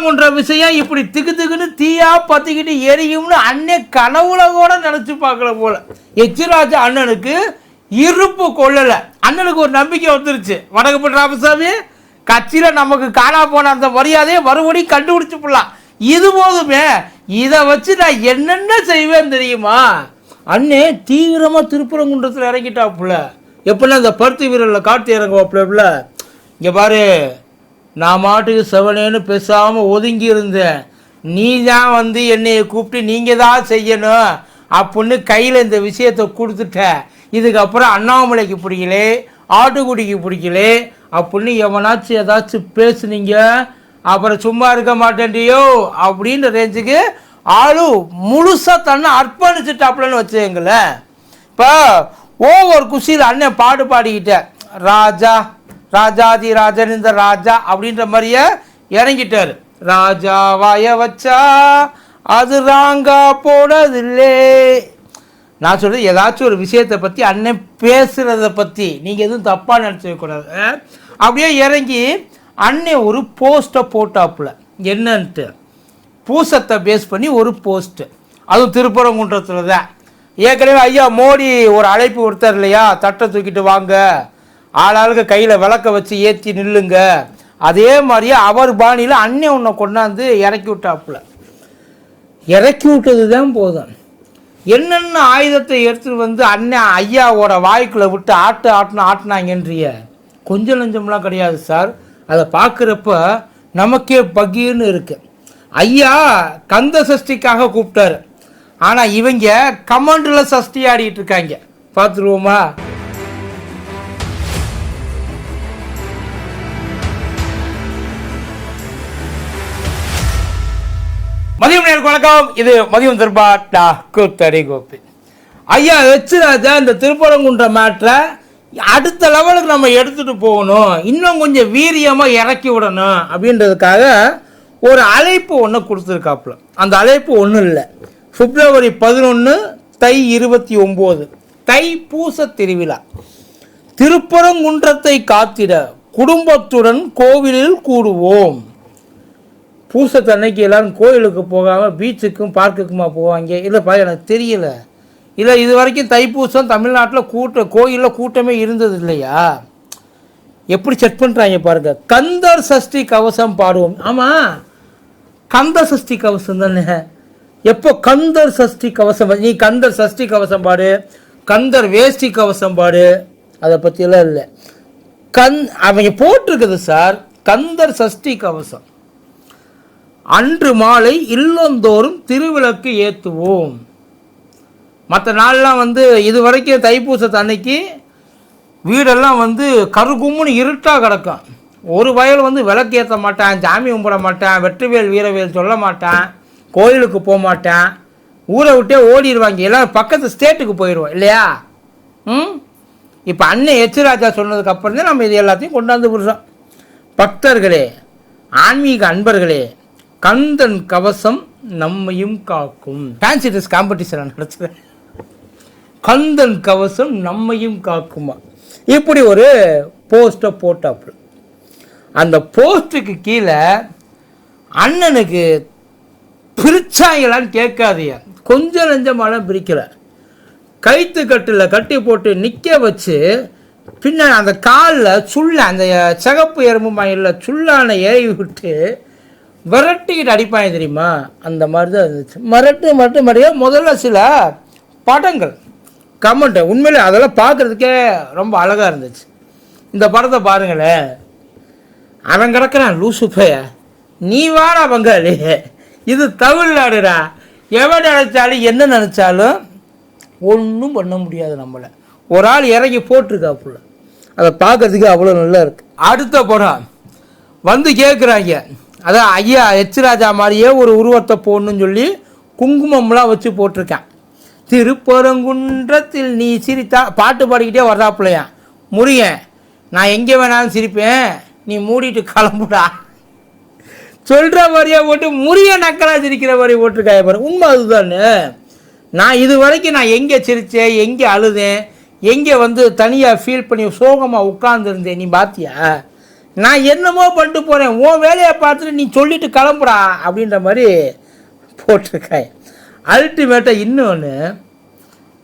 திருப்பரங்குன்ற விஷயம் இப்படி திக்கு திக்குன்னு தீயா பத்திக்கிட்டு எரியும்னு அண்ணே கனவுல கூட நினைச்சு பார்க்கல போல. எச்ராஜா அண்ணனுக்கு இருப்பு கொள்ளலை. அண்ணனுக்கு ஒரு நம்பிக்கை வந்துருச்சு. வடக்குப்பட்டு ராமசாமி கட்சியில் நமக்கு காணா போன அந்த மரியாதையை மறுபடியும் கண்டுபிடிச்சு போடலாம். இது போதுமே, இதை வச்சு நான் என்னென்ன செய்வேன்னு தெரியுமா? அண்ணே தீவிரமாக திருப்பரங்குன்றத்தில் இறங்கிட்டாப்புல. எப்படின்னா இந்த பருத்தி வீரரில் காட்டு இறங்குவாப்புல. இங்கே பாரு, நான் மாட்டுக்கு செவனேன்னு பேசாமல் ஒதுங்கி இருந்தேன். நீ தான் வந்து என்னையை கூப்பிட்டு நீங்கள் தான் செய்யணும் அப்படின்னு கையில் இந்த விஷயத்தை கொடுத்துட்ட. இதுக்கப்புறம் அண்ணாமலைக்கு பிடிக்கலே, ஆட்டுக்குடிக்கு பிடிக்கலே அப்படின்னு எவனாச்சும் ஏதாச்சும் பேசுனீங்க, அப்புறம் சும்மா இருக்க மாட்டேன்டியோ அப்படின்ற ரேஞ்சுக்கு ஆளு முழுசாக தன்னை அர்ப்பணிச்சுட்டாப்புலன்னு வச்சுங்களேன். இப்போ ஒவ்வொரு குஷியில் அண்ணன் பாடு பாடிக்கிட்டேன். ராஜா ராஜாதி ராஜன் இந்த ராஜா அப்படின்ற மாதிரியே இறங்கிட்டார். ராஜா வாய வச்சா அது ராங்கா போனதில்லை. நான் சொல்கிறது ஏதாச்சும் ஒரு விஷயத்தை பற்றி அண்ணன் பேசுகிறத பற்றி நீங்கள் எதுவும் தப்பாக நினச்சிக்கக்கூடாது. அப்படியே இறங்கி அண்ணன் ஒரு போஸ்ட்டை போட்டாப்புல. என்னன்ட்டு பூசத்தை பேஸ் பண்ணி ஒரு போஸ்ட்டு, அதுவும் திருப்பரங்குன்றத்தில் தான். ஏற்கனவே ஐயா மோடி ஒரு அழைப்பு கொடுத்தார் இல்லையா, தட்டை தூக்கிட்டு வாங்க, ஆளாளுக்கு கையில் விளக்க வச்சு ஏற்றி நில்லுங்க. அதே மாதிரியே அவர் பாணியில் அண்ணன் ஒன்றை கொண்டாந்து இறக்கி விட்டாப்புல. இறக்கி விட்டது தான் போதும். என்னென்ன ஆயுதத்தை எடுத்துகிட்டு வந்து அண்ணன் ஐயாவோட வாய்க்குள்ளே விட்டு ஆட்டினாங்கன்றிய கொஞ்சம் நஞ்சம்லாம் கிடையாது சார். அதை பார்க்குறப்ப நமக்கே பகீர்னு இருக்கு. ஐயா கந்த சஷ்டிக்காக கூப்பிட்டாரு, ஆனால் இவங்க கமாண்டில் சஷ்டி ஆடிட்டு இருக்காங்க. பார்த்துருவோமா? மதியம் நேருக்கு வணக்கம். இது மதியம் திருப்பாட்டா கூத்தடி கோப்பி. ஐயா எச்ராஜா இந்த திருப்பரங்குன்ற மேட்ரை அடுத்த லெவலுக்கு நம்ம எடுத்துகிட்டு போகணும், இன்னும் கொஞ்சம் வீரியமாக இறக்கி விடணும் அப்படின்றதுக்காக ஒரு அழைப்பு ஒன்று கொடுத்துருக்காப்புல. அந்த அழைப்பு ஒன்றும் இல்லை, பிப்ரவரி 11 தை 29 தை பூச திருவிழா. திருப்பரங்குன்றத்தை காத்திட குடும்பத்துடன் கோவிலில் கூடுவோம். பூசத்தன்னைக்கு எல்லாரும் கோயிலுக்கு போகாமல் பீச்சுக்கும் பார்க்குக்குமா போவாங்க? இல்லைப்பா எனக்கு தெரியல. இல்லை இது வரைக்கும் தைப்பூசம் தமிழ்நாட்டில் கோயிலில் கூட்டமே இருந்தது இல்லையா? எப்படி செக் பண்ணுறாங்க பாருங்க. கந்தர் சஷ்டி கவசம் பாடுவோம். ஆமாம், கந்த சஷ்டி கவசம் தானே. எப்போ கந்தர் சஷ்டி கவசம்? நீ கந்தர் சஷ்டி கவசம் பாடு, கந்தர் வேஷ்டி கவசம் பாடு, அதை பற்றியெல்லாம் இல்லை. அவங்க போட்டிருக்குது சார், கந்தர் சஷ்டி கவசம். அன்று மாலை இல்லந்தோறும் திருவிளக்கு ஏற்றுவோம். மற்ற நாள்லாம் வந்து இது வரைக்கும் தைப்பூசத்து அன்னைக்கு வீடெல்லாம் வந்து கருகும்னு இருட்டாக கிடக்கும். ஒரு வயல் வந்து விளக்கு ஏற்ற மாட்டேன், சாமி கும்பிட மாட்டேன், வெற்றிவேல் வீரவேல் சொல்ல மாட்டேன், கோயிலுக்கு போக மாட்டேன், ஊரை விட்டே ஓடிடுவாங்க, எல்லாம் பக்கத்து ஸ்டேட்டுக்கு போயிடுவோம் இல்லையா? இப்போ அண்ணன் எச்ராஜா சொன்னதுக்கப்புறம் தான் நம்ம இது எல்லாத்தையும் கொண்டாந்து விடுறோம். பக்தர்களே, ஆன்மீக அன்பர்களே, கந்தன் கவசம் நம்மையும் காக்கும். ஃபேன்சி ட்ரெஸ் காம்படிஷன் நடத்துகிறேன். கந்தன் கவசம் நம்மையும் காக்குமா இப்படி ஒரு போஸ்ட்டை போட்டாப்பு. அந்த போஸ்ட்டுக்கு கீழே அண்ணனுக்கு பிரிச்சாங்களான்னு கேட்காதியா, கொஞ்சம் நெஞ்சமான பிரிக்கலை. கைத்து கட்டில் கட்டி போட்டு நிற்க வச்சு பின்ன அந்த காலில் சுள்ள, அந்த சிகப்பு எறும்பு மயிலில் சுள்ளான ஏறி விட்டு விரட்டிக்கிட்டு அடிப்பாங்க தெரியுமா? அந்த மாதிரி தான் இருந்துச்சு. மறுபடியே முதல்ல சில படங்கள் கமெண்ட் உண்மையிலே அதெல்லாம் பார்க்குறதுக்கே ரொம்ப அழகாக இருந்துச்சு. இந்த படத்தை பாருங்களேன். அவன் கிடக்கிறான் லூசு பைய, நீ வாடா பங்காளி, இது தமிழ்நாடுடா, எவன் நினைச்சாலும் என்ன நினச்சாலும் ஒன்றும் பண்ண முடியாது நம்மளை. ஒரு ஆள் இறங்கி போட்டிருக்காப்புல, அதை பார்க்கறதுக்கு அவ்வளோ நல்லா இருக்கு. அடுத்த படம் வந்து கேட்குறாங்க, அதான் ஐயா எச்ராஜா மாதிரியே ஒரு உருவத்தை போடணும்னு சொல்லி குங்குமம்லாம் வச்சு போட்டிருக்கேன். திருப்பரங்குன்றத்தில் நீ சிரித்தா பாட்டு பாடிக்கிட்டே வர்றாப்புலையா முருகன், நான் எங்கே வேணாலும் சிரிப்பேன், நீ மூடிட்டு கிளம்புடா சொல்கிற மாதிரியே போட்டு முருகன் நக்கலா சிரிக்கிற மாதிரி போட்டிருக்காங்க பாரு. உண்மை அதுதானே. நான் இது வரைக்கும் நான் எங்கே சிரித்தேன், எங்கே அழுதேன், எங்கே வந்து தனியாக ஃபீல் பண்ணி சோகமாக உட்கார்ந்துருந்தேன் நீ பார்த்தியா? நான் என்னமோ பண்ணிட்டு போகிறேன், உன் வேலையை பார்த்துட்டு நீ சொல்லிட்டு கிளம்புறா அப்படின்ற மாதிரி போட்டிருக்காங்க. அல்டிமேட்டாக இன்னொன்று,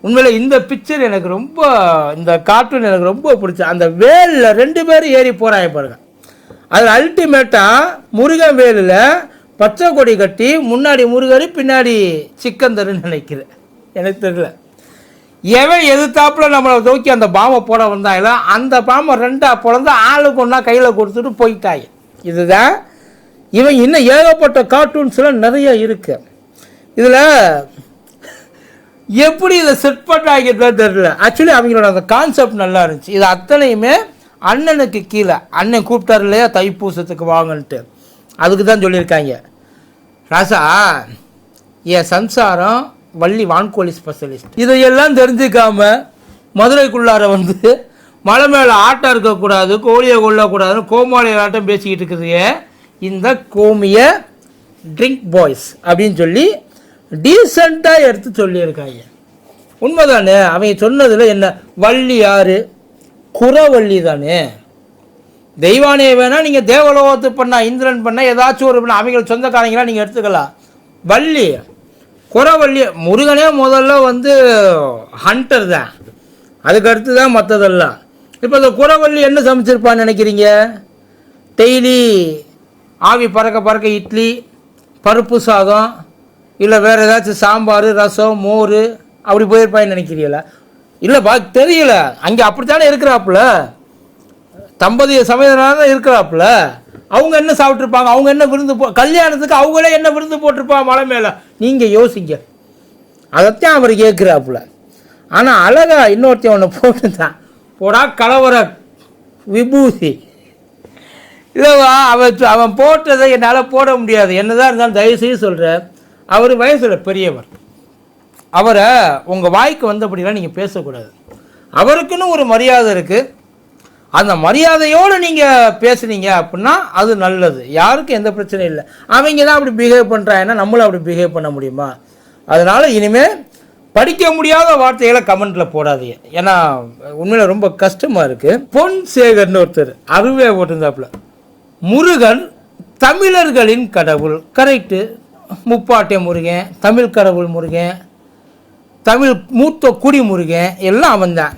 உண்மையில் இந்த பிக்சர் எனக்கு ரொம்ப, இந்த கார்ட்டூன் எனக்கு ரொம்ப பிடிச்ச, அந்த வேலில் 2 பேரும் ஏறி போகிறாங்க பாருங்க. அதில் அல்டிமேட்டாக முருகன் வேலில் பச்சை கொடி கட்டி முன்னாடி முருகர் பின்னாடி சிக்கந்தருன்னு நினைக்கிறேன், எனக்கு தெரியல. எவன் எதிர்த்தாப்புல நம்மளை தூக்கி அந்த பாம்பை போட வந்தாங்களோ அந்த பாம்பை 2ஆக பிறந்து ஆளுக்கு ஒன்றா கையில் கொடுத்துட்டு போயிட்டாங்க. இதுதான் இவன். இன்னும் ஏகப்பட்ட கார்ட்டூன்ஸ்லாம் நிறைய இருக்கு. இதில் எப்படி இதை செட் பண்ணாங்கன்னு தெரியல. ஆக்சுவலி அவங்களோட அந்த கான்செப்ட் நல்லா இருந்துச்சு. இது அத்தனையுமே அண்ணனுக்கு கீழே, அண்ணன் கூப்பிட்டார் இல்லையா தைப்பூசத்துக்கு வாங்கன்ட்டு, அதுக்கு தான் சொல்லியிருக்காங்க. ராசா, என் சம்சாரம் வள்ளி வான்கோழி ஸ்பெஷலிஸ்ட், இதையெல்லாம் தெரிஞ்சுக்காம மதுரைக்குள்ளார வந்து மலை மேலே ஆட்டம் இருக்கக்கூடாது, கோழியை கொள்ளக்கூடாதுன்னு கோமாளி ஆட்டம் பேசிக்கிட்டு இருக்குது இந்த கோமிய ட்ரிங்க் பாய்ஸ் அப்படின்னு சொல்லி டீசெண்டாக எடுத்து சொல்லியிருக்காங்க. உண்மைதானே? அவங்க சொன்னதில் என்ன, வள்ளி யார்? குறவள்ளி தானே. தெய்வானே வேணால் நீங்கள் தேவலோகத்து பண்ணால், இந்திரன் பண்ணால், ஏதாச்சும் ஒரு பண்ணால் அவங்க சொந்தக்காரங்களாம் நீங்கள் எடுத்துக்கலாம். வள்ளி குறவள்ளி, முருகனே முதல்ல வந்து ஹண்டர் தான், அதுக்கு அடுத்து தான் மற்றதெல்லாம். இப்போ இந்த குறவள்ளி என்ன சமைச்சிருப்பான்னு நினைக்கிறீங்க? டெய்லி ஆவி பறக்க பறக்க இட்லி, பருப்பு சாதம், இல்லை வேறு ஏதாச்சும் சாம்பார், ரசம், மோர் அப்படி போயிருப்பான்னு நினைக்கிறீங்களா? இல்லைப்பா, தெரியல. அங்கே அப்படித்தானே இருக்கிறாப்புல, தம்பதிய சமயத்தினால தான் இருக்கிறாப்புல. அவங்க என்ன சாப்பிட்ருப்பாங்க? அவங்க என்ன விருந்து கல்யாணத்துக்கு அவங்களே என்ன விருந்து போட்டிருப்பாங்க மலை மேலே? நீங்கள் யோசிங்க. அதைத்தான் அவர் கேட்குறாப்புல. ஆனால் அழகா இன்னொருத்தையும் ஒன்று போட்டுதான், போடா கலவர விபூதி. இல்லைவா, அவன் போட்டதை என்னால் போட முடியாது. என்னதான் இருந்தாலும் தயவுசெய்து சொல்கிறேன், அவர் வயசில் பெரியவர், அவரை உங்கள் வாய்க்கு வந்தபடிலாம் நீங்கள் பேசக்கூடாது. அவருக்குன்னு ஒரு மரியாதை இருக்குது. அந்த மரியாதையோடு நீங்கள் பேசுனீங்க அப்படின்னா அது நல்லது, யாருக்கும் எந்த பிரச்சனையும் இல்லை. அவங்க தான் அப்படி பிஹேவ் பண்ணுறாங்கன்னா நம்மளும் அப்படி பிஹேவ் பண்ண முடியுமா? அதனால் இனிமேல் படிக்க முடியாத வார்த்தைகளை கமெண்ட்டில் போடாதீங்க. ஏன்னா உண்மையில் ரொம்ப கஷ்டமாக இருக்குது. பொன் சேகர்னு ஒருத்தர் அருவே போட்டிருந்தாப்புல, முருகன் தமிழர்களின் கடவுள். கரெக்டு, முப்பாட்டை முருகன், தமிழ் கடவுள் முருகன், தமிழ் மூத்த குடி முருகன், எல்லாம் அவன் தான்.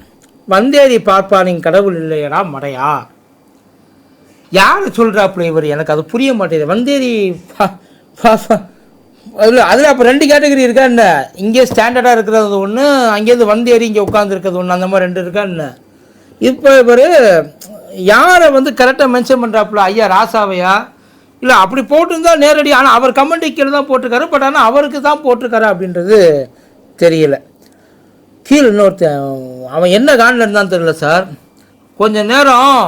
வந்தேரி பார்ப்பானின் கடவுள் இல்லையடா மடையா, யார் சொல்கிறாப்புல இவர்? எனக்கு அது புரிய மாட்டேங்குது. வந்தேரி அதில் அப்போ 2 கேட்டகரி இருக்கா என்ன? இங்கே ஸ்டாண்டர்டாக இருக்கிறது ஒன்று, அங்கேருந்து வந்தேரி இங்கே உட்காந்துருக்கிறது ஒன்று, அந்த மாதிரி 2 இருக்கா என்ன? இப்போ இவர் யாரை வந்து கரெக்டாக மென்ஷன் பண்ணுறாப்புல? ஐயா ராசாவையா? இல்லை அப்படி போட்டிருந்தா நேரடி, ஆனால் அவர் கமெண்ட் கீழே தான் போட்டிருக்காரு. பட் ஆனால் அவருக்கு தான் போட்டிருக்காரு அப்படின்றது தெரியல. கீழே இன்னொருத்தன், அவன் என்ன காண்டில் இருந்தான்னு தெரியல சார். கொஞ்சம் நேரம்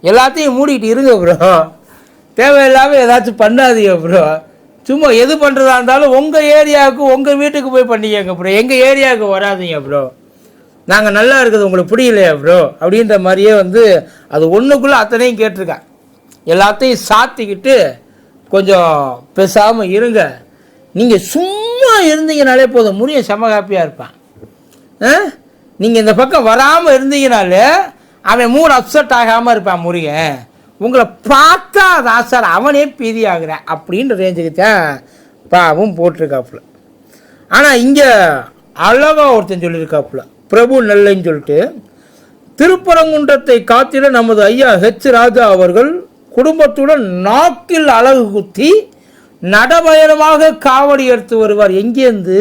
எல்லாத்தையும் மூடிக்கிட்டு இருங்க ப்ரோ, தேவையில்லாமல் ஏதாச்சும் பண்ணாதீங்க ப்ரோ. சும்மா எது பண்ணுறதா இருந்தாலும் உங்கள் ஏரியாவுக்கு உங்கள் வீட்டுக்கு போய் பண்ணிக்கங்க ப்ரோ, எங்கள் ஏரியாவுக்கு வராதிங்க ப்ரோ, நாங்கள் நல்லா இருக்குது உங்களுக்கு புரியலையா ப்ரோ அப்படின்ற மாதிரியே வந்து அது ஒன்றுக்குள்ளே அத்தனையும் கேட்டிருக்கேன். எல்லாத்தையும் சாத்திக்கிட்டு கொஞ்சம் பேசாமல் இருங்க. நீங்கள் சும்மா இருந்தீங்கனாலே போதும், முருகன் செம்ம ஹாப்பியாக இருப்பான். நீங்கள் இந்த பக்கம் வராமல் இருந்தீங்கனாலே அவன் மூடு அப்செட் ஆகாமல் இருப்பான் முருகன். உங்களை பார்த்தா ராசார் அவனே பீதி ஆகுறேன் அப்படின்ற ரேஞ்சுக்கு தான் பாவும் போட்டிருக்காப்புல. ஆனால் இங்கே அழகாக ஒருத்தன் சொல்லியிருக்காப்புல, பிரபு நெல்லைன்னு சொல்லிட்டு, திருப்பரங்குன்றத்தை காத்திட நமது ஐயா ஹெச் ராஜா அவர்கள் குடும்பத்துடன் நாக்கில் அழகு குத்தி நடபயணமாக காவடி எடுத்து வருவார். எங்கேருந்து?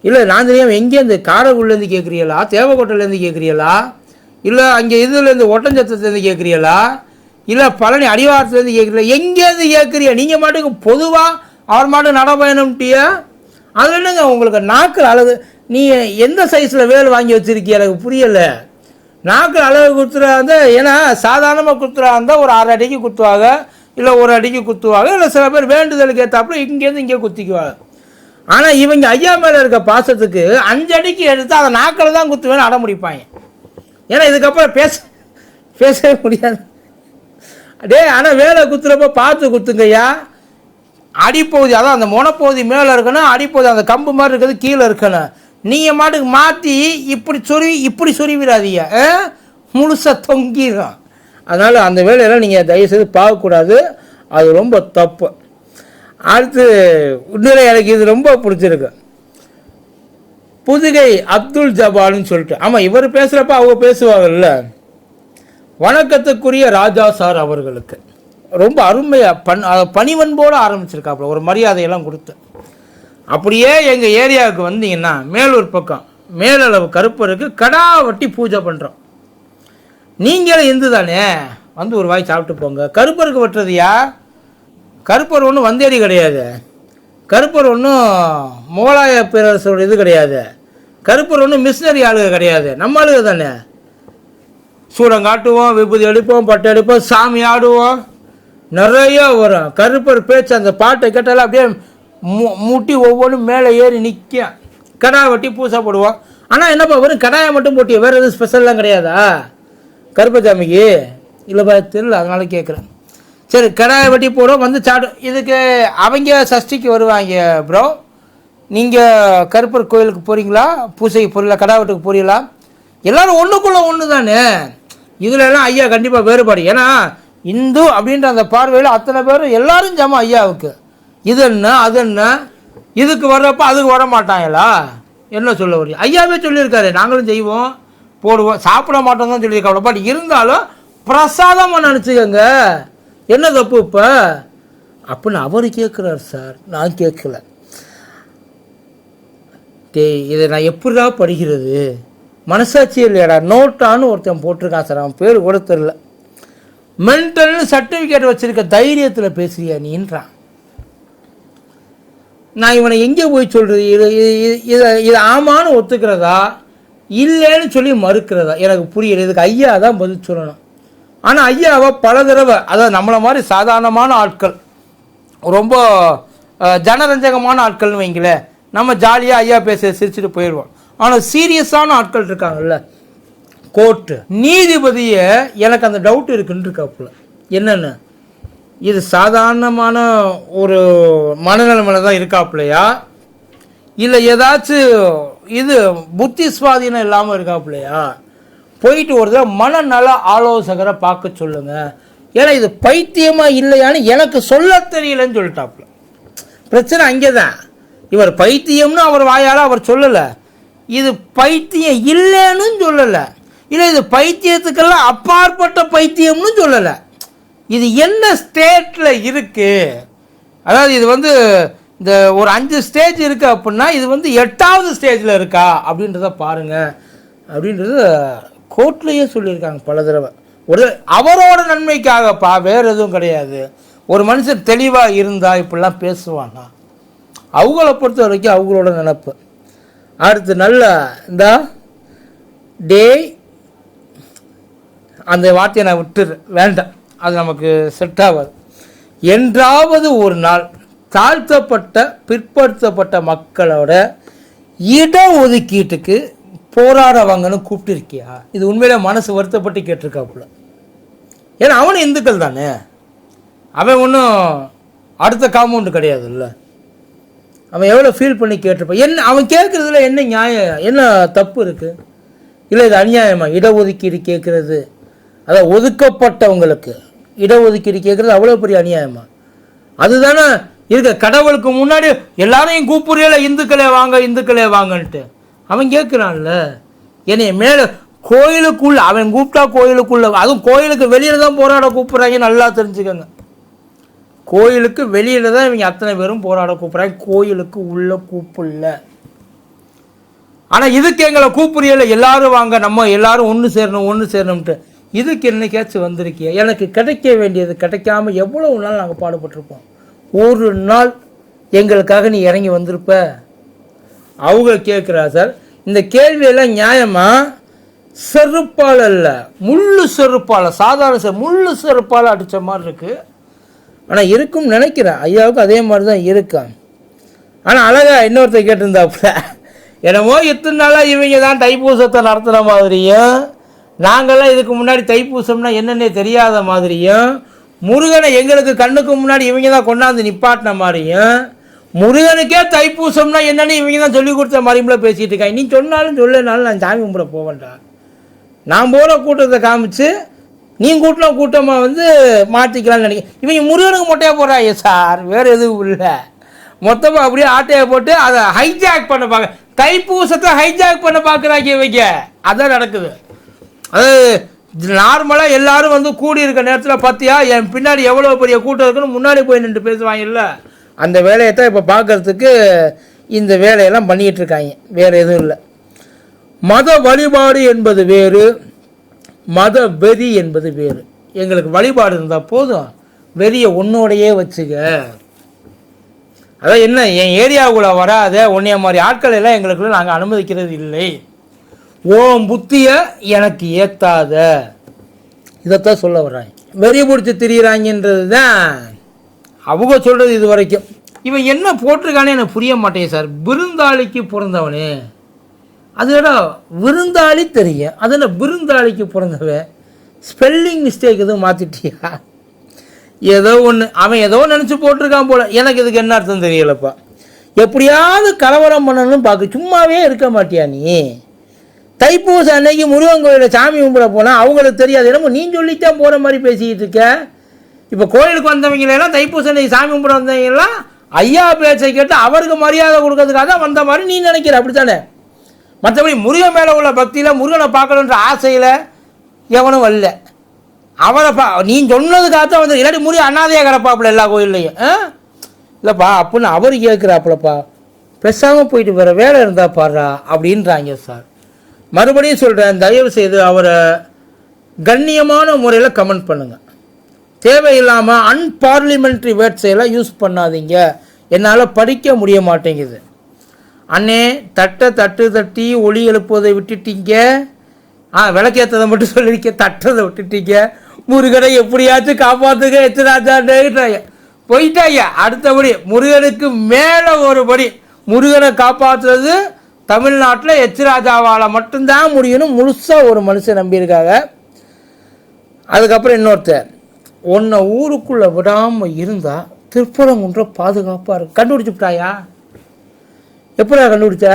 இல்லை நான் தெரியாமல் எங்கேருந்து? காரைக்குடிலேருந்து கேட்குறீங்களா? தேவக்கோட்டையிலேருந்து கேட்குறீங்களா? இல்லை அங்கே இதுலேருந்து ஒட்டஞ்சத்திலேருந்து கேட்குறீங்களா? இல்லை பழனி அடிவாரத்துலேருந்து கேட்குறீங்களா? எங்கேருந்து கேட்குறியா? நீங்கள் மாட்டுக்கு பொதுவாக அவர் மாட்டுக்கு நடபயணம்ட்டிய. அதில் என்னங்க உங்களுக்கு நாக்கில் அழகு? நீ எந்த சைஸில் வேல் வாங்கி வச்சுருக்கிய எனக்கு புரியலை. நாக்கில் அழகு குத்துறாங்க. ஏன்னா சாதாரணமாக குத்துறா இருந்தால் ஒரு 6 அடிக்கு குத்துவாங்க, இல்லை 1 அடிக்கு குத்துவாங்க, இல்லை சில பேர் வேண்டுதலுக்கு ஏற்றாப்புல இங்கேருந்து இங்கே குத்திக்குவாங்க. ஆனால் இவங்க ஐயா மேலே இருக்க பாசத்துக்கு 5 அடிக்கு எடுத்து அதை நாக்கில் தான் குத்துவேன்னு அடம் முடிப்பாங்க. ஏன்னா இதுக்கப்புறம் பேசவே முடியாது. ஆனால் வேலை குத்துறப்ப பார்த்து குத்துங்கய்யா. அடிப்பகுதி, அதான் அந்த முனைப்பகுதி மேலே இருக்கணும், அடிப்பகுதி அந்த கம்பு மாதிரி இருக்கிறது கீழே இருக்கணும். நீங்கள் மாட்டுக்கு மாற்றி இப்படி சொருவிடாதீங்க, முழுசாக தொங்கிடும். அதனால் அந்த வேலையெல்லாம் நீங்கள் தயவுசெய்து பார்க்கக்கூடாது, அது ரொம்ப தப்பு. அடுத்து உண்மையிலே எனக்கு இது ரொம்ப பிடிச்சிருக்கு. புதுகை அப்துல் ஜபால்னு சொல்லிட்டு, ஆமாம் இவர் பேசுகிறப்ப அவங்க பேசுவாங்கல்ல, வணக்கத்துக்குரிய ராஜா சார் அவர்களுக்கு ரொம்ப அருமையாக பணிவன்போடு ஆரம்பிச்சிருக்காப்புல, ஒரு மரியாதையெல்லாம் கொடுத்து. அப்படியே எங்கள் ஏரியாவுக்கு வந்தீங்கன்னா மேலூர் பக்கம் மேலளவு கருப்பருக்கு கடா வட்டி பூஜை பண்ணுறோம். நீங்களும் இந்து தானே, வந்து ஒரு வாய் சாப்பிட்டு போங்க. கருப்பருக்கு வெட்டுறதுயா, கருப்பர் ஒன்றும் வந்தேடி கிடையாது, கருப்பர் ஒன்றும் முகலாய பேரரசோட இது கிடையாது, கருப்பர் ஒன்றும் மிஷினரி ஆளுக கிடையாது, நம்ம ஆளுக தானே. சூடம் காட்டுவோம், விபூதி அடிப்போம், பட்டை அடிப்போம், சாமி ஆடுவோம், நிறைய வரும். கருப்பர் பேச்சு அந்த பாட்டை கேட்டாலும் அப்படியே முட்டி ஒவ்வொன்றும் மேலே ஏறி நிற்க. கடா வெட்டி பூசை போடுவோம். ஆனால் என்னப்பா வெறும் கடாயை மட்டும் போட்டி, வேறு எதுவும் ஸ்பெஷல்லாம் கிடையாதா கருப்பசாமிக்கு? இல்லைப்பா தெரியல, அதனால கேட்குறேன். சரி, கடாயை வெட்டி போடுவோம், வந்து சாடும். இதுக்கு அவங்க சஷ்டிக்கு வருவாங்க ப்ரோ. நீங்கள் கருப்பர் கோயிலுக்கு போகிறீங்களா, பூசைக்கு போகிறீங்களா, கடா வெட்டுக்கு போகிறீங்களா? எல்லோரும் ஒன்றுக்குள்ளே ஒன்று தானே. இதுலலாம் ஐயா கண்டிப்பாக வேறுபாடு. ஏன்னா இந்து அப்படின்ற அந்த பார்வையில் அத்தனை பேரும் எல்லாரும் ஜமா ஐயாவுக்கு. இது என்ன அது என்ன, இதுக்கு வர்றப்ப அதுக்கு வர மாட்டாங்களா? என்ன சொல்ல வரையும் ஐயாவே சொல்லியிருக்காரு, நாங்களும் செய்வோம் போடுவோம், சாப்பிட மாட்டோம் தான் சொல்லியிருக்காங்க. பட் இருந்தாலும் பிரசாதமாக நினச்சிக்கோங்க, என்ன தப்பு இப்போ அப்படின்னு அவர் கேட்குறார் சார். நான் கேட்கல. இதை நான் எப்படிடா படிக்கிறது, மனசாட்சி இல்லையாடா. நோட்டான்னு ஒருத்தன் போட்டிருக்கான் சார், அவன் பேர் கூட தெரில. மென்டல்னு சர்டிஃபிகேட் வச்சுருக்க தைரியத்தில் பேசுறியா நீன்றான். நான் இவனை எங்கே போய் சொல்கிறது? இது ஆமான்னு ஒத்துக்கிறதா இல்லைன்னு சொல்லி மறுக்கிறதா எனக்கு புரியல. இதுக்கு ஐயா தான் பதில் சொல்லணும். ஆனால் ஐயாவை பல தடவை, அதாவது நம்மளை மாதிரி சாதாரணமான ஆட்கள், ரொம்ப ஜனரஞ்சகமான ஆட்கள்னு வைங்களேன், நம்ம ஜாலியாக ஐயா பேச சிரிச்சுட்டு போயிடுவோம். ஆனால் சீரியஸான ஆட்கள் இருக்காங்கல்ல, கோர்ட்டு நீதிபதியை எனக்கு அந்த டவுட் இருக்குன்னு இருக்காப்புல. என்னென்ன, இது சாதாரணமான ஒரு மனநிலைமையில தான் இருக்காப்புலையா, இல்லை ஏதாச்சும் இது புத்தி சுவாதீனம் இல்லாமல் இருக்காப்புலையா? போயிட்டு ஒரு தடவை மனநல ஆலோசகரை பார்க்க சொல்லுங்க. ஏன்னா இது பைத்தியமா இல்லையான்னு எனக்கு சொல்ல தெரியலன்னு சொல்லிட்டாப்புல. பிரச்சனை அங்கே தான். இவர் பைத்தியம்னு அவர் வாயால் அவர் சொல்லலை, இது பைத்தியம் இல்லைன்னு சொல்லலை, இல்லை இது பைத்தியத்துக்கெல்லாம் அப்பாற்பட்ட பைத்தியம்னு சொல்லலை. இது என்ன ஸ்டேட்டில் இருக்குது, அதாவது இது வந்து இந்த ஒரு 5 ஸ்டேஜ் இருக்குது அப்படின்னா இது வந்து 8வது ஸ்டேஜில் இருக்கா அப்படின்றத பாருங்கள் அப்படின்றது கோர்ட்லேயே சொல்லியிருக்காங்க பல தடவை. ஒரு அவரோட நன்மைக்காகப்பா, வேறு எதுவும் கிடையாது. ஒரு மனுஷன் தெளிவாக இருந்தால் இப்படிலாம் பேசுவாங்க. அவங்கள பொறுத்த வரைக்கும் அவங்களோட நினப்பு. அடுத்து நல்ல இந்த டே, அந்த வார்த்தையை நான் விட்டுரு, வேண்டாம், அது நமக்கு செட் ஆகாது. என்றாவது ஒரு நாள் தாழ்த்தப்பட்ட பிற்படுத்தப்பட்ட மக்களோட இட ஒதுக்கீட்டுக்கு போராடவாங்கன்னு கூப்பிட்டு இருக்கியா? இது உண்மையில மனசு வருத்தப்பட்டு கேட்டிருக்காப்புல. ஏன்னா அவனும் இந்துக்கள் தானே, அவன் ஒன்றும் அடுத்த காம்பவுண்டு கிடையாது இல்லை. அவன் எவ்வளோ ஃபீல் பண்ணி கேட்டிருப்பான். என்ன அவன் கேட்குறதுல என்ன நியாயம், என்ன தப்பு இருக்குது? இல்லை இது அநியாயமா இடஒதுக்கீடு கேட்குறது? அதான் ஒதுக்கப்பட்டவங்களுக்கு இடஒதுக்கீடு கேட்குறது அவ்வளோ பெரிய அநியாயமா? அதுதானே இருக்க. கடவுளுக்கு முன்னாடி எல்லாரையும் கூப்பிடுறீல, இந்துக்களே வாங்க இந்துக்களே வாங்கன்ட்டு. அவன் கேட்குறான்ல, என்னைய மேலே கோயிலுக்குள்ள அவன் கூப்பிட்டா கோயிலுக்குள்ள, அதுவும் கோயிலுக்கு வெளியில் தான் போராட கூப்பிட்றாங்க. நல்லா தெரிஞ்சுக்கோங்க, கோயிலுக்கு வெளியில் தான் இவங்க அத்தனை பேரும் போராட கூப்பிட்றாங்க, கோயிலுக்கு உள்ளே கூப்பிடல. ஆனால் இதுக்கு எங்களை கூப்பிடுறீல, எல்லாரும் வாங்க நம்ம எல்லாரும் ஒன்று சேரணும்ட்டு. இதுக்கு என்னைக்காச்சும் வந்திருக்கிய? எனக்கு கிடைக்க வேண்டியது கிடைக்காம எவ்வளவு நாள் நாங்கள் பாடுபட்டிருப்போம். ஒரு நாள் எங்களுக்காக நீ இறங்கி வந்திருப்ப? அவங்க கேட்குறா சார். இந்த கேள்வியெல்லாம் நியாயமா? செருப்பால் அல்ல, முள்ளு செருப்பால், சாதாரண முள்ளு செருப்பால் அடித்த மாதிரி இருக்குது. ஆனால் இருக்கும்னு நினைக்கிறேன், ஐயாவுக்கு அதே மாதிரி தான் இருக்கான். ஆனால் அழகா இன்னொருத்தர் கேட்டிருந்தாப்புல, என்னமோ இத்தனை நாளாக இவங்க தான் தைப்பூசத்தை நடத்துகிற மாதிரியும், நாங்கள்லாம் இதுக்கு முன்னாடி தைப்பூசம்னா என்னென்ன தெரியாத மாதிரியும், முருகனை எங்களுக்கு கண்ணுக்கு முன்னாடி இவங்க தான் கொண்டாந்து நிப்பாட்டின மாதிரியும், முருகனுக்கே தைப்பூசம்னா என்னென்னு இவங்க தான் சொல்லி கொடுத்த மாதிரியும் பேசிகிட்டு இருக்காங்க. நீ சொன்னாலும் சொல்லனாலும் நான் சாமி கும்பிட போவேன்டா. நான் போகிற கூட்டத்தை காமிச்சு நீ கூட்டமாக வந்து மாற்றிக்கலாம்னு நினைக்கிறேன். இவங்க முருகனுக்கு மொட்டையாக போடுறாங்க சார், வேறு எதுவும் இல்லை. மொத்தமாக அப்படியே ஆட்டையை போட்டு அதை ஹைஜாக் பண்ண பார்க்க, தைப்பூசத்தை ஹைஜாக் பண்ண பார்க்குறாங்க இவங்க. அதான் நடக்குது. அது நார்மலாக எல்லாரும் வந்து கூடி இருக்க நேரத்தில் பார்த்தியா என் பின்னாடி எவ்வளோ பெரிய கூட்டம் இருக்குன்னு முன்னாடி போய் நின்று பேசுவாங்கல்ல, அந்த வேலையை தான் இப்போ பார்க்குறதுக்கு இந்த வேலையெல்லாம் பண்ணிக்கிட்டு இருக்காங்க, வேறு எதுவும் இல்லை. மத வழிபாடு என்பது வேறு, மத வெறி என்பது வேறு. எங்களுக்கு வழிபாடு இருந்தால் போதும், வெறியை உன்னோடையே வச்சுக்க. அதான் என்ன, என் ஏரியாவுக்குள்ளே வராத உன்னைய மாதிரி ஆட்கள் எல்லாம் எங்களுக்குள்ள நாங்கள் அனுமதிக்கிறது இல்லை, ஓம் புத்தியை எனக்கு ஏற்றாத, இதைத்தான் சொல்ல வர்றாங்க. வெறி பிடிச்சி திரியிறாங்கன்றது தான் அவங்க சொல்கிறது இது வரைக்கும். இவன் என்ன போட்டிருக்கானே எனக்கு புரிய மாட்டேன் சார். விருந்தாளிக்கு பிறந்தவனே, அதோட விருந்தாளி தெரியும், அதில் விருந்தாளிக்கு பிறந்தவன் ஸ்பெல்லிங் மிஸ்டேக் எதுவும் மாற்றிட்டியா? ஏதோ ஒன்று அவன் ஏதோ நினச்சி போட்டிருக்கான் போல், எனக்கு இதுக்கு என்ன அர்த்தம் தெரியலப்பா. எப்படியாவது கலவரம் பண்ணணும்னு பார்க்க, சும்மாவே இருக்க மாட்டியா நீ? தைப்பூசம் அன்னைக்கு முருகன் கோயிலில் சாமி கும்பிட போனால் அவங்களுக்கு தெரியாது, என்னமோ நீ சொல்லித்தான் போகிற மாதிரி பேசிக்கிட்டு இருக்க. இப்போ கோயிலுக்கு வந்தவங்களெல்லாம் தைப்பூசம் அன்னைக்கு சாமி கும்பிட வந்தவங்கெல்லாம் ஐயா பேச்சை கேட்டு அவருக்கு மரியாதை கொடுக்கறதுக்காக தான் வந்த மாதிரி நீ நினைக்கிற, அப்படித்தானே? மற்றபடி முருகன் மேலே உள்ள பக்தியில், முருகனை பார்க்கணுன்ற ஆசையில் எவனும் வரல. அவரை நீ சொன்னதுக்காக தான் வந்து, இல்லாட்டி முருகன் அண்ணாதையாக கிடப்பாப்புல எல்லா கோயில்லையும். இல்லைப்பா அப்படின்னு அவர் கேட்குறாப்புலப்பா, பேசாமல் போயிட்டு வேறு வேலை இருந்தால் பாடுறா அப்படின்றாங்க சார். மறுபடியும் சொல்கிறேன், தயவு செய்து அவரை கண்ணியமான முறையில் கமெண்ட் பண்ணுங்கள். தேவையில்லாமல் அன்பார்லிமெண்ட்ரி வேர்ட்ஸ் எல்லாம் யூஸ் பண்ணாதீங்க, என்னால் படிக்க முடிய மாட்டேங்குது. அண்ணே தட்டி ஒளி எழுப்புவதை விட்டுட்டீங்க, விளக்கேற்றதை மட்டும் சொல்லியிருக்க, தட்டுறதை விட்டுட்டீங்க. முருகனை எப்படியாச்சும் காப்பாற்றுங்க எத்தனாச்சாண்டாங்க போயிட்டாங்க. அடுத்தபடி முருகனுக்கு மேலே ஒருபடி முருகனை காப்பாற்றுறது தமிழ்நாட்டில் எச்ராஜாவால் மட்டும்தான் முடியும்னு முழுசாக ஒரு மனுஷன் நம்பியிருக்காங்க. அதுக்கப்புறம் இன்னொருத்தர், உன்னை ஊருக்குள்ளே விடாமல் இருந்தால் திருப்பரங்குன்ற பாதுகாப்பாக இருக்கு. கண்டுபிடிச்சுட்டாயா? எப்படா கண்டுபிடிச்ச?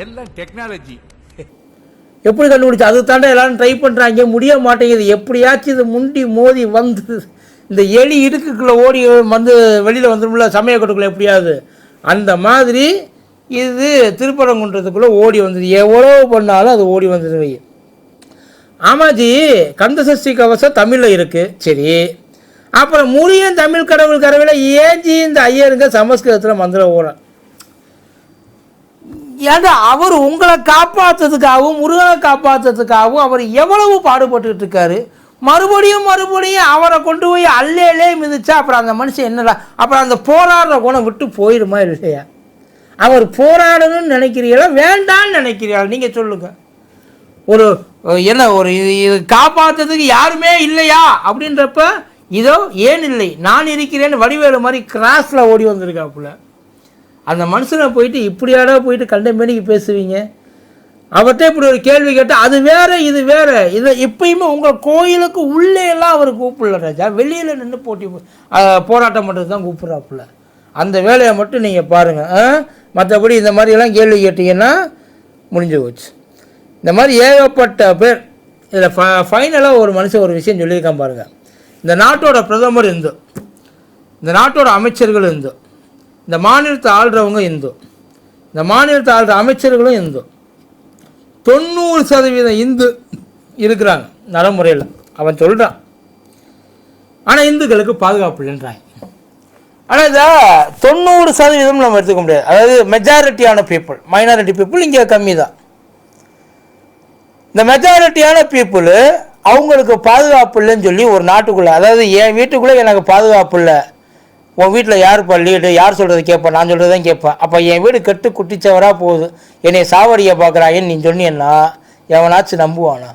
எல்லாம் டெக்னாலஜி. எப்படி கண்டுபிடிச்ச? அது தாண்டா எல்லாரும் ட்ரை பண்ணுறாங்க, முடிய மாட்டேங்குது. எப்படியாச்சும் இது முண்டி மோதி வந்து இந்த எலி இடுக்குக்குள்ளே ஓடி வந்து வெளியில் வந்துடும்ல சமயக்கட்டுக்குள்ளே, எப்படியாவது அந்த மாதிரி இது திருப்பரங்குன்றதுக்குள்ளே ஓடி வந்தது. எவ்வளோ பண்ணாலும் அது ஓடி வந்தது. வை ஆமாஜி, கந்தசஷ்டி கவசம் தமிழில் இருக்குது, சரி. அப்புறம் முருகன் தமிழ் கடவுள் கரவில் ஏஞ்சி இந்த ஐயருங்க சமஸ்கிருதத்தில் மந்திரம் ஓட, ஏன்னா அவர் உங்களை காப்பாற்றுறதுக்காகவும் முருகனை காப்பாற்றுறதுக்காகவும் அவர் எவ்வளவு பாடுபட்டுக்கிட்டு இருக்காரு. மறுபடியும் அவரை கொண்டு போய் அல்லே மிதிச்சா அப்புறம் அந்த மனுஷன் என்னடா, அப்புறம் அந்த போராடுற குணம் விட்டு போயிடுமா இல்லையா? அவர் போராடணும்னு நினைக்கிறீங்களா, வேண்டான்னு நினைக்கிறீங்களா? நீங்கள் சொல்லுங்கள். ஒரு என்ன ஒரு இது காப்பாற்றுறதுக்கு யாருமே இல்லையா அப்படின்றப்ப, இதோ ஏன் இல்லை நான் இருக்கிறேன்னு வடிவேலு மாதிரி கிராஸில் ஓடி வந்திருக்காப்புல. அந்த மனுஷனை போயிட்டு இப்படியாடா போயிட்டு கண்டமேனிக்கு பேசுவீங்க? அவர்கிட்ட இப்படி ஒரு கேள்வி கேட்டால் அது வேறு இது வேறு. இதை இப்பயுமே உங்கள் கோயிலுக்கு உள்ளே எல்லாம் அவர் கூப்பிடல ராஜா, வெளியில் நின்று போராட்டம் பண்ணுறது தான் கூப்பிட்றாப்புல. அந்த வேலையை மட்டும் நீங்கள் பாருங்கள். மற்றபடி இந்த மாதிரியெல்லாம் கேள்வி கேட்டிங்கன்னா முடிஞ்சு போச்சு. இந்த மாதிரி ஏகப்பட்ட பேர். இதில் ஃபைனலாக ஒரு மனுஷன் ஒரு விஷயம் சொல்லியிருக்கான் பாருங்கள். இந்த நாட்டோட பிரதமர் இந்து, இந்த நாட்டோட அமைச்சர்கள் இந்து, இந்த மாநிலத்தை ஆள்றவங்க இந்து, இந்த மாநிலத்தை ஆள்ற அமைச்சர்களும் இந்து, 90% இந்து இருக்கிறாங்க நடைமுறையில். அவன் சொல்கிறான், ஆனால் இந்துக்களுக்கு பாதுகாப்பு இல்லைன்றாங்க. ஆனால் இதை 90% நம்ம எடுத்துக்க முடியாது. அதாவது மெஜாரிட்டியான பீப்புள், மைனாரிட்டி பீப்புள் இங்கே கம்மி தான். இந்த மெஜாரிட்டியான பீப்புளு அவங்களுக்கு பாதுகாப்பு இல்லைன்னு சொல்லி ஒரு நாட்டுக்குள்ளே, அதாவது என் வீட்டுக்குள்ளே எனக்கு பாதுகாப்பு இல்லை, உன் வீட்டில் யாருப்பா லீடு, யார் சொல்கிறது கேட்பேன், நான் சொல்கிறது தான் கேட்பேன். அப்போ என் வீடு கெட்டு குட்டிச்சவராக போகுது, என்னை சாவடியை பார்க்குறாங்கன்னு நீ சொன்னீன்னா எவனாச்சும் நம்புவானா?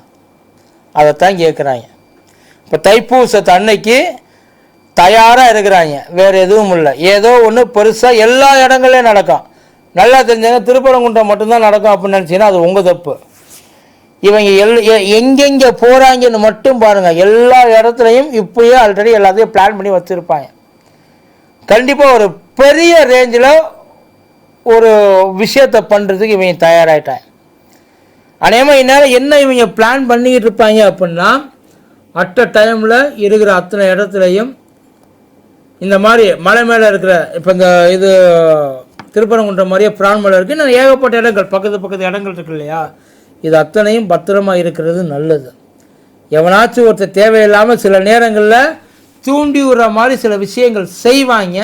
அதைத்தான் கேட்குறாங்க. இப்போ தைப்பூசத்து அன்னைக்கு தயாராக இருக்கிறாங்க, வேறு எதுவும் இல்லை. ஏதோ ஒன்று பெருசாக எல்லா இடங்கள்லையும் நடக்கும். நல்லா தெரிஞ்சாங்க, திருப்பரங்குன்றம் மட்டும்தான் நடக்கும் அப்படின்னு நினச்சிங்கன்னா அது உங்கள் தப்பு. இவங்க எங்கெங்கே போகிறாங்கன்னு மட்டும் பாருங்கள். எல்லா இடத்துலையும் இப்போயே ஆல்ரெடி எல்லாத்தையும் பிளான் பண்ணி வச்சுருப்பாங்க. கண்டிப்பாக ஒரு பெரிய ரேஞ்சில் ஒரு விஷயத்தை பண்ணுறதுக்கு இவங்க தயாராகிட்டாங்க. அதேமாதிரி இந்நேரம் என்ன இவங்க பிளான் பண்ணிக்கிட்டு இருப்பாங்க அப்படின்னா அட் அ டைமில் இருக்கிற அத்தனை இடத்துலையும் இந்த மாதிரி மலை மேலே இருக்கிற இப்போ இந்த இது திருப்பரங்குன்றம் மாதிரியே பிரான் மலை இருக்குது, இன்னும் ஏகப்பட்ட இடங்கள் பக்கத்து இடங்கள் இருக்கு இல்லையா, இது அத்தனையும் பத்திரமாக இருக்கிறது நல்லது. எவனாச்சும் ஒருத்தர் தேவையில்லாமல் சில நேரங்களில் தூண்டி விடுற மாதிரி சில விஷயங்கள் செய்வாங்க.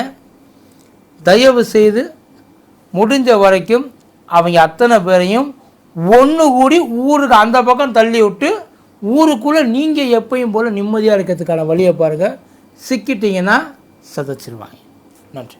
தயவு செய்து முடிஞ்ச வரைக்கும் அவங்க அத்தனை பேரையும் ஒன்று கூடி ஊருக்கு அந்த பக்கம் தள்ளி விட்டு ஊருக்குள்ளே நீங்கள் எப்பயும் போல் நிம்மதியாக இருக்கிறதுக்கான வழியை பாருங்கள். சிக்கிட்டிங்கன்னா சதைச்சிருவாங்க. நன்றி.